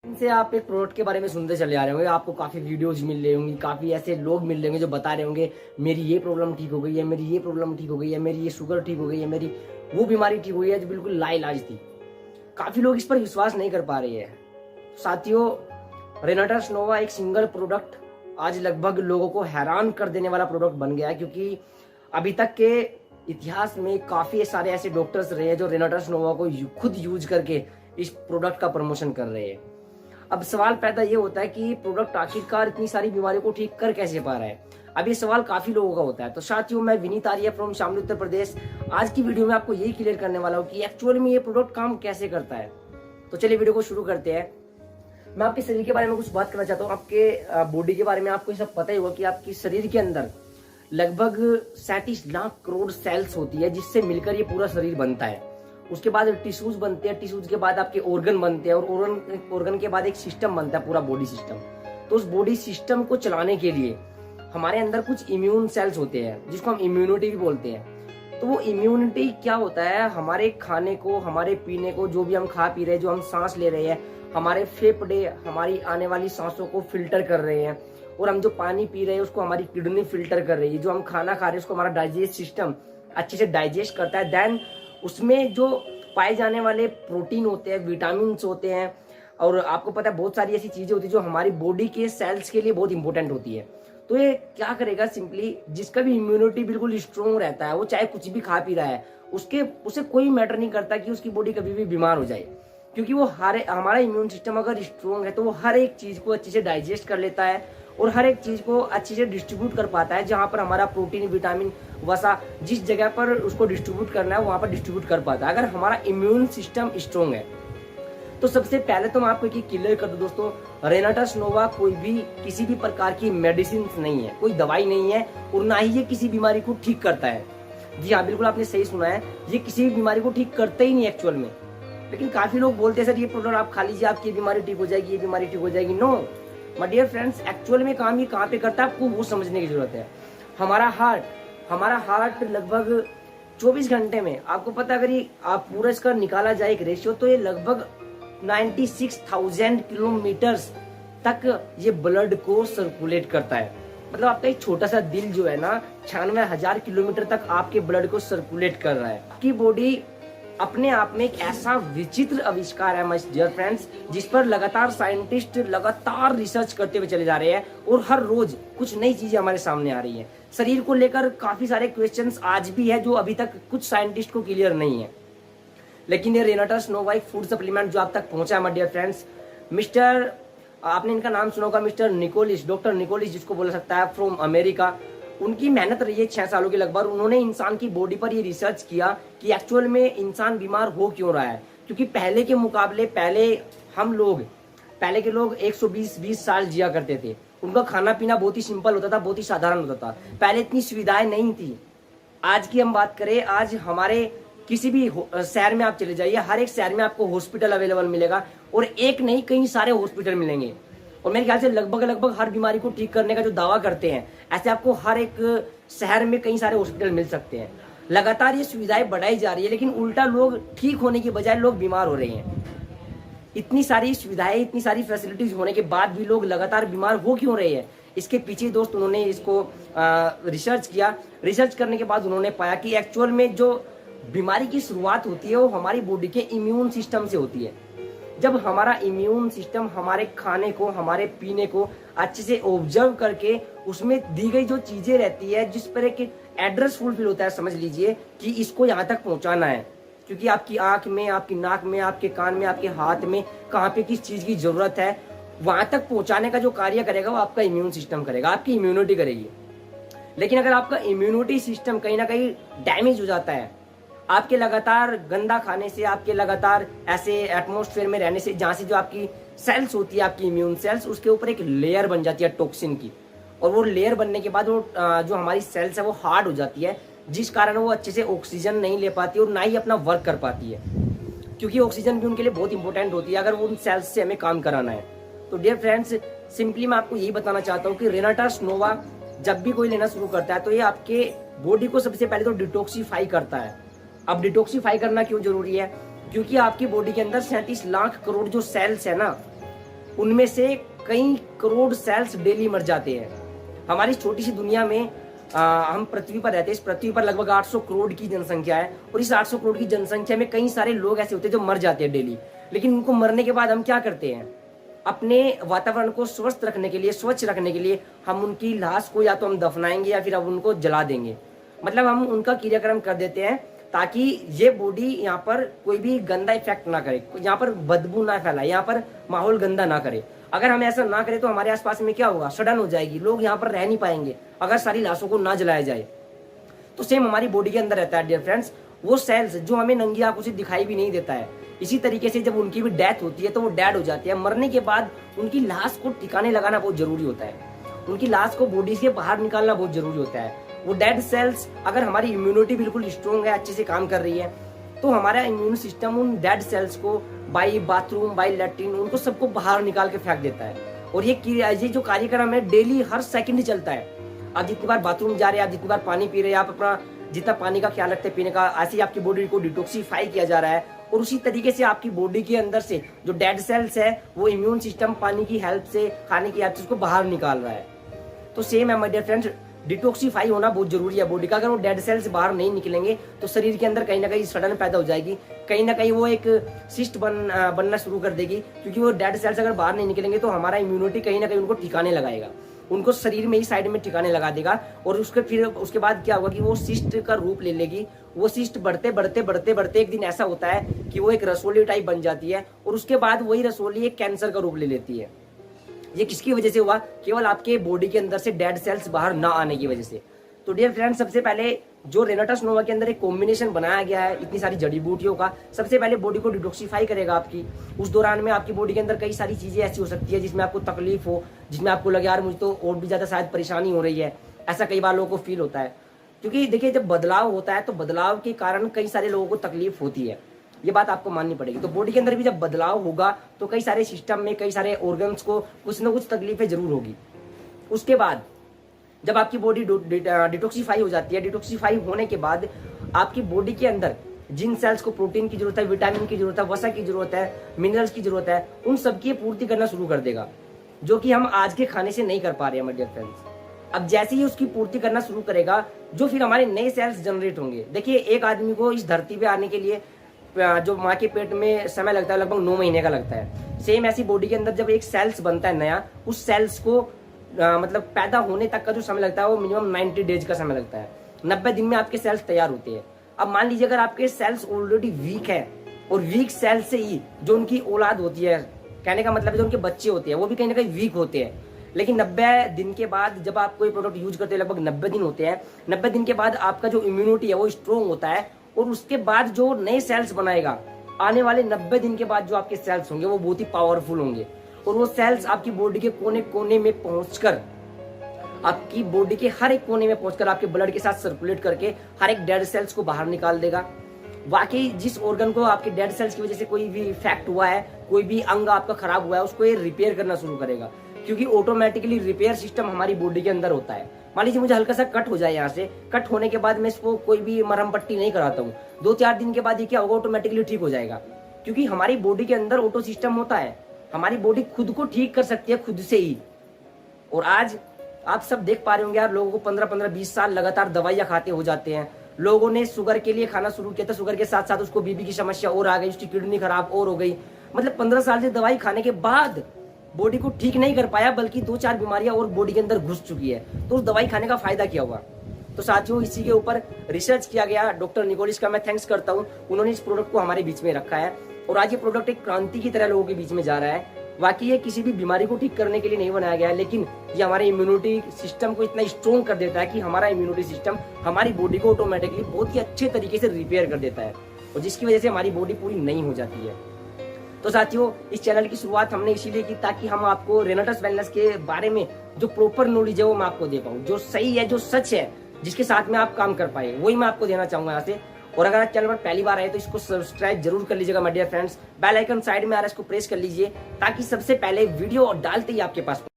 इनसे आप एक प्रोडक्ट के बारे में सुनते चले आ रहे होंगे, आपको काफी वीडियोज मिल रहे होंगे, काफी ऐसे लोग मिल रहे होंगे जो बता रहे होंगे मेरी ये प्रॉब्लम ठीक हो गई है, मेरी ये प्रॉब्लम ठीक हो गई है, मेरी ये शुगर ठीक हो गई है, मेरी वो बीमारी ठीक हो गई है जो बिल्कुल लाइलाज थी। काफी लोग इस पर विश्वास नहीं कर पा रहे हैं। साथियों, रेनाटस नोवा एक सिंगल प्रोडक्ट आज लगभग लोगों को हैरान कर देने वाला प्रोडक्ट बन गया है, क्योंकि अभी तक के इतिहास में काफी सारे ऐसे डॉक्टर्स रहे हैं जो रेनाटस नोवा को खुद यूज करके इस प्रोडक्ट का प्रमोशन कर रहे हैं। अब सवाल पैदा ये होता है कि प्रोडक्ट आखिरकार इतनी सारी बीमारियों को ठीक कर कैसे पा रहा है। अब ये सवाल काफी लोगों का होता है। तो साथियों, मैं विनीत आर्य फ्रॉम शामली उत्तर प्रदेश आज की वीडियो में आपको यही क्लियर करने वाला हूँ कि एक्चुअल में ये प्रोडक्ट काम कैसे करता है। तो चलिए वीडियो को शुरू करते हैं। मैं आपके शरीर के बारे में कुछ बात करना चाहता हूँ। आपके बॉडी के बारे में आपको ये सब पता ही होगा कि आपकी शरीर के अंदर लगभग 37 लाख करोड़ सेल्स होती है, जिससे मिलकर ये पूरा शरीर बनता है। उसके बाद टिश्यूज बनते हैं, टिश्यूज के बाद आपके ऑर्गन बनते हैं, और ऑर्गन के बाद एक सिस्टम बनता है, पूरा बॉडी सिस्टम। तो उस बॉडी सिस्टम को चलाने के लिए हमारे अंदर कुछ इम्यून सेल्स होते हैं, जिसको हम इम्यूनिटी भी बोलते हैं। तो वो इम्यूनिटी क्या होता है, हमारे खाने को, हमारे पीने को, जो भी हम खा पी रहे हैं, जो हम सांस ले रहे हैं, हमारे फेफड़े हमारी आने वाली सांसों को फिल्टर कर रहे हैं, और हम जो पानी पी रहे हैं उसको हमारी किडनी फिल्टर कर रही है। जो हम खाना खा रहे हैं उसको हमारा डाइजेस्ट सिस्टम अच्छे से डाइजेस्ट करता है। देन उसमें जो पाए जाने वाले प्रोटीन होते हैं, विटामिन होते हैं, और आपको पता है बहुत सारी ऐसी चीजें होती है जो हमारी बॉडी के सेल्स के लिए बहुत इंपॉर्टेंट होती है। तो ये क्या करेगा, सिंपली जिसका भी इम्यूनिटी बिल्कुल स्ट्रॉन्ग रहता है, वो चाहे कुछ भी खा पी रहा है, उसे कोई मैटर नहीं करता कि उसकी बॉडी कभी भी बीमार हो जाए, क्योंकि वो हमारा इम्यून सिस्टम अगर स्ट्रॉन्ग है तो वो हर एक चीज को अच्छे से डाइजेस्ट कर लेता है और हर एक चीज को अच्छे से डिस्ट्रीब्यूट कर पाता है। जहां पर हमारा प्रोटीन, विटामिन, वसा जिस जगह पर उसको डिस्ट्रीब्यूट करना है वहां पर डिस्ट्रीब्यूट कर पाता है, अगर हमारा इम्यून सिस्टम स्ट्रॉन्ग है। तो सबसे पहले तो मैं आपको एक क्लियर कर दूं दोस्तों, रेनाटस नोवा कोई भी किसी भी प्रकार की मेडिसिन नहीं है, कोई दवाई नहीं है, और ना ही ये किसी बीमारी को ठीक करता है। जी हाँ, बिल्कुल आपने सही सुना है, ये किसी भी बीमारी को ठीक करता ही नहीं एक्चुअल में। लेकिन काफी लोग बोलते हैं सर ये प्रोडक्ट आप खा लीजिए, आपकी बीमारी ठीक हो जाएगी, ये बीमारी ठीक हो जाएगी। No my dear friends, actual में काम ये कहाँ पे करता है आपको वो समझने की जरूरत है। हमारा हार्ट लगभग 24 घंटे में, आपको पता है अगर ये आप पूरा इसका निकाला जाए एक रेशियो, तो ये लगभग 96,000 किलोमीटर्स तक ये ब्लड को सर्कुलेट करता है। मतलब आपका एक छोटा सा दिल जो है ना, 96,000 किलोमीटर तक आपके ब्लड को सर्कुलेट कर रहा है। आपकी बॉडी अपने आप में एक ऐसा विचित्र आविष्कार है माय डियर फ्रेंड्स, जिस पर लगातार साइंटिस्ट लगातार रिसर्च करते हुए चले जा रहे हैं, और हर रोज कुछ नई चीजें हमारे सामने आ रही हैं। शरीर को लेकर काफी सारे क्वेश्चंस आज भी है जो अभी तक कुछ साइंटिस्ट को क्लियर नहीं है। लेकिन ये रेनाटस नोवा एक फूड सप्लीमेंट जो आप तक पहुंचा है माय डियर फ्रेंड्स, मिस्टर, आपने इनका नाम सुना होगा, मिस्टर निकोलिस, डॉक्टर निकोलिस जिसको बोला सकता है, फ्रॉम अमेरिका। उनकी मेहनत रही है 6 सालों की लगभग। उन्होंने इंसान की बॉडी पर ये रिसर्च किया कि एक्चुअल में इंसान बीमार हो क्यों रहा है। क्योंकि पहले के मुकाबले पहले के लोग 120 साल जिया करते थे। उनका खाना पीना बहुत ही सिंपल होता था, बहुत ही साधारण होता था। पहले इतनी सुविधाएं नहीं थी। आज की हम बात करें, आज हमारे किसी भी शहर में आप चले जाइए, हर एक शहर में आपको हॉस्पिटल अवेलेबल मिलेगा, और एक नहीं कई सारे हॉस्पिटल मिलेंगे। और मेरे ख्याल से लगभग हर बीमारी को ठीक करने का जो दावा करते हैं, ऐसे आपको हर एक शहर में कई सारे हॉस्पिटल मिल सकते हैं। लगातार ये सुविधाएं बढ़ाई जा रही है, लेकिन उल्टा लोग ठीक होने की बजाय लोग बीमार हो रहे हैं। इतनी सारी सुविधाएं, इतनी सारी फैसिलिटीज होने के बाद भी लोग लगातार बीमार हो क्यों रहे हैं, इसके पीछे दोस्त उन्होंने इसको रिसर्च किया। रिसर्च करने के बाद उन्होंने पाया कि एक्चुअल में जो बीमारी की शुरुआत होती है वो हमारी बॉडी के इम्यून सिस्टम से होती है। जब हमारा इम्यून सिस्टम हमारे खाने को, हमारे पीने को अच्छे से ऑब्जर्व करके उसमें दी गई जो चीजें रहती है, जिस पर एक एड्रेस फुलफिल होता है, समझ लीजिए कि इसको यहाँ तक पहुंचाना है, क्योंकि आपकी आंख में, आपकी नाक में, आपके कान में, आपके हाथ में कहाँ पे किस चीज की जरूरत है, वहां तक पहुंचाने का जो कार्य करेगा वो आपका इम्यून सिस्टम करेगा, आपकी इम्यूनिटी करेगी। लेकिन अगर आपका इम्यूनिटी सिस्टम कहीं ना कहीं डैमेज हो जाता है, आपके लगातार गंदा खाने से, आपके लगातार ऐसे एटमॉस्फेयर में रहने से, जहां से जो आपकी सेल्स होती है, आपकी इम्यून सेल्स, उसके ऊपर एक लेयर बन जाती है टॉक्सिन की, और वो लेयर बनने के बाद वो जो हमारी सेल्स है वो हार्ड हो जाती है, जिस कारण वो अच्छे से ऑक्सीजन नहीं ले पाती और ना ही अपना वर्क कर पाती है, क्योंकि ऑक्सीजन भी उनके लिए बहुत इंपॉर्टेंट होती है अगर वो उन सेल्स से हमें काम कराना है। तो डियर फ्रेंड्स, सिंपली मैं आपको यही बताना चाहता हूँ कि रेनाटस नोवा जब भी कोई लेना शुरू करता है तो ये आपके बॉडी को सबसे पहले तो डिटॉक्सिफाई करता है। अब डिटॉक्सिफाई करना क्यों जरूरी है? क्योंकि आपकी बॉडी के अंदर 37 लाख करोड़ जो सेल्स है ना, उनमें से कई करोड़ सेल्स डेली मर जाते हैं। हमारी छोटी सी दुनिया में हम पृथ्वी पर रहते हैं। इस पृथ्वी पर लगभग 800 करोड़ की जनसंख्या है और इस 800 करोड़ की जनसंख्या में कई सारे लोग ऐसे होते हैं जो मर जाते हैं डेली। लेकिन उनको मरने के बाद हम क्या करते हैं? अपने वातावरण को स्वस्थ रखने के लिए, स्वच्छ रखने के लिए हम उनकी लाश को या तो हम दफनाएंगे या फिर हम उनको जला देंगे। मतलब हम उनका क्रियाक्रम कर देते हैं ताकि ये बॉडी यहाँ पर कोई भी गंदा इफेक्ट ना करे, यहाँ पर बदबू ना फैलाए, यहाँ पर माहौल गंदा ना करे। अगर हम ऐसा ना करें तो हमारे आसपास में क्या होगा? सड़न हो जाएगी, लोग यहाँ पर रह नहीं पाएंगे अगर सारी लाशों को ना जलाया जाए। तो सेम हमारी बॉडी के अंदर रहता है डियर फ्रेंड्स, वो सेल्स जो हमें नंगी आंखों से दिखाई भी नहीं देता है। इसी तरीके से जब उनकी भी डेथ होती है तो वो डेड हो जाती है। मरने के बाद उनकी लाश को ठिकाने लगाना बहुत जरूरी होता है, उनकी लाश को बॉडी से बाहर निकालना बहुत जरूरी होता है। वो डेड सेल्स, अगर हमारी इम्यूनिटी बिल्कुल स्ट्रॉन्ग है, अच्छे से काम कर रही है, तो हमारा इम्यून सिस्टम उन डेड सेल्स को बाई बाथरूम, बाई लैट्रिन, उनको सबको बाहर निकाल के फेंक देता है। और ये जो कार्यक्रम है डेली हर सेकंड चलता है। आप जितनी बार बाथरूम जा रहे हैं, आप जितनी बार पानी पी रहे हैं, आप अपना जितना पानी का ख्याल रखते हैं पीने का, ऐसे ही आपकी बॉडी को डिटॉक्सिफाई किया जा रहा है। और उसी तरीके से आपकी बॉडी के अंदर से जो डेड सेल्स है वो इम्यून सिस्टम पानी की हेल्प से, खाने की हेल्प से उसको बाहर निकाल रहा है। तो सेम है माय डियर फ्रेंड्स, डिटॉक्सिफाई होना बहुत जरूरी है बॉडी का। अगर वो डेड सेल्स बाहर नहीं निकलेंगे तो शरीर के अंदर कहीं ना कहीं सड़न पैदा हो जाएगी, कहीं ना कहीं वो एक सिस्ट बनना शुरू कर देगी। क्योंकि वो डेड सेल्स अगर बाहर नहीं निकलेंगे तो हमारा इम्यूनिटी कहीं ना कहीं उनको ठिकाने लगाएगा, उनको शरीर में ही साइड में ठिकाने लगा देगा। और उसके बाद क्या होगा कि वो सिस्ट का रूप ले लेगी। वो सिस्ट बढ़ते बढ़ते बढ़ते बढ़ते एक दिन ऐसा होता है कि वो एक रसोली टाइप बन जाती है और उसके बाद वही रसोली एक कैंसर का रूप ले लेती है। ये किसकी वजह से हुआ? केवल आपके बॉडी के अंदर से डेड सेल्स बाहर ना आने की वजह से। तो डियर फ्रेंड्स, सबसे पहले जो रेनाटस नोवा के अंदर एक कॉम्बिनेशन बनाया गया है इतनी सारी जड़ी बूटियों का, सबसे पहले बॉडी को डिटॉक्सिफाई करेगा आपकी। उस दौरान में आपकी बॉडी के अंदर कई सारी चीजें ऐसी हो सकती है जिसमें आपको तकलीफ हो, जिसमें आपको लगे यार मुझे तो और भी ज्यादा शायद परेशानी हो रही है। ऐसा कई बार लोगों को फील होता है, क्योंकि देखिए जब बदलाव होता है तो बदलाव के कारण कई सारे लोगों को तकलीफ होती है, ये बात आपको माननी पड़ेगी। तो बॉडी के अंदर भी जब बदलाव होगा तो कई सारे सिस्टम में, कई सारे ऑर्गन्स को कुछ ना कुछ तकलीफें जरूर होगी। उसके बाद जब आपकी बॉडी डिटॉक्सिफाई हो जाती है, डिटॉक्सिफाई होने के बाद आपकी बॉडी के अंदर जिन सेल्स को प्रोटीन की जरूरत है, विटामिन की जरूरत है, वसा की जरूरत है, मिनरल्स की जरूरत है, उन सबकी पूर्ति करना शुरू कर देगा, जो कि हम आज के खाने से नहीं कर पा रहे हैं माय डियर फ्रेंड्स। अब जैसे ही उसकी पूर्ति करना शुरू करेगा, जो फिर हमारे नए सेल्स जनरेट होंगे। देखिए एक आदमी को इस धरती पे आने के लिए जो माँ के पेट में समय लगता है लगभग 9 महीने का लगता है। सेम ऐसी बॉडी के अंदर जब एक सेल्स बनता है नया, उस सेल्स को मतलब पैदा होने तक का जो समय लगता है वो मिनिमम 90 डेज का समय लगता है। 90 दिन में आपके सेल्स तैयार होते हैं। अब मान लीजिए अगर आपके सेल्स ऑलरेडी वीक है और वीक सेल्स से ही जो उनकी औलाद होती है, कहने का मतलब जो उनके बच्चे होते हैं वो भी कहीं ना कहीं वीक होते हैं। लेकिन 90 दिन के बाद जब आप कोई प्रोडक्ट यूज करते हैं, लगभग 90 दिन होते हैं, 90 दिन के बाद आपका जो इम्यूनिटी है वो स्ट्रॉन्ग होता है और उसके बाद जो नए सेल्स बनाएगा, आने वाले 90 दिन के बाद जो आपके सेल्स होंगे वो बहुत ही पावरफुल होंगे और वो सेल्स आपकी बॉडी के कोने कोने में पहुंचकर, आपकी बॉडी के हर एक कोने में पहुंचकर आपके ब्लड के साथ सर्कुलेट करके हर एक डेड सेल्स को बाहर निकाल देगा। वाकई जिस ऑर्गन को आपके डेड सेल्स की वजह से कोई भी इफेक्ट हुआ है, कोई भी अंग आपका खराब हुआ है, उसको ये रिपेयर करना शुरू करेगा, क्योंकि ऑटोमेटिकली रिपेयर सिस्टम हमारी बॉडी के अंदर होता है। मान लीजिए मुझे हल्का सा कट हो जाए, यहाँ से कट होने के बाद मैं इसको कोई भी मरहम पट्टी नहीं कराता हूँ, 2-4 दिन के बाद ये क्या होगा, ऑटोमेटिकली ठीक हो जाएगा, क्योंकि हमारी बॉडी के अंदर ऑटो सिस्टम होता है। हमारी बॉडी खुद को ठीक कर सकती है खुद से ही। और आज आप सब देख पा रहे होंगे यार, लोगों को 15-20 साल लगातार दवाइयां खाते हो जाते हैं। लोगों ने शुगर के लिए खाना शुरू किया था, शुगर के साथ साथ उसको बीपी की समस्या और आ गई, उसकी किडनी खराब और हो गई। मतलब 15 साल से दवाई खाने के बाद बॉडी को ठीक नहीं कर पाया, बल्कि 2-4 बीमारियां और बॉडी के अंदर घुस चुकी है। तो उस दवाई खाने का फायदा क्या हुआ? तो साथियों इसी के ऊपर रिसर्च किया गया। डॉक्टर निकोलिस का मैं थैंक्स करता हूँ, उन्होंने इस प्रोडक्ट को हमारे बीच में रखा है और आज ये प्रोडक्ट एक क्रांति की तरह लोगों के बीच में जा रहा है। वाकई ये किसी भी बीमारी को ठीक करने के लिए नहीं बनाया गया है, लेकिन ये हमारे इम्यूनिटी सिस्टम को इतना स्ट्रॉन्ग कर देता है कि हमारा इम्यूनिटी सिस्टम हमारी बॉडी को ऑटोमेटिकली बहुत ही अच्छे तरीके से रिपेयर कर देता है और जिसकी वजह से हमारी बॉडी पूरी नई हो जाती है। तो साथियों इस चैनल की शुरुआत हमने इसीलिए की ताकि हम आपको रेनाटस वेलनेस के बारे में जो प्रॉपर नॉलेज है वो मैं आपको दे पाऊँ, जो सही है, जो सच है, जिसके साथ में आप काम कर पाए, वही मैं आपको देना चाहूंगा यहाँ से। और अगर आप चैनल पर पहली बार आए तो इसको सब्सक्राइब जरूर कर लीजिएगा my dear friends. Bell icon side में आ रहा है, इसको प्रेस कर लीजिए ताकि सबसे पहले वीडियो डालते ही आपके पास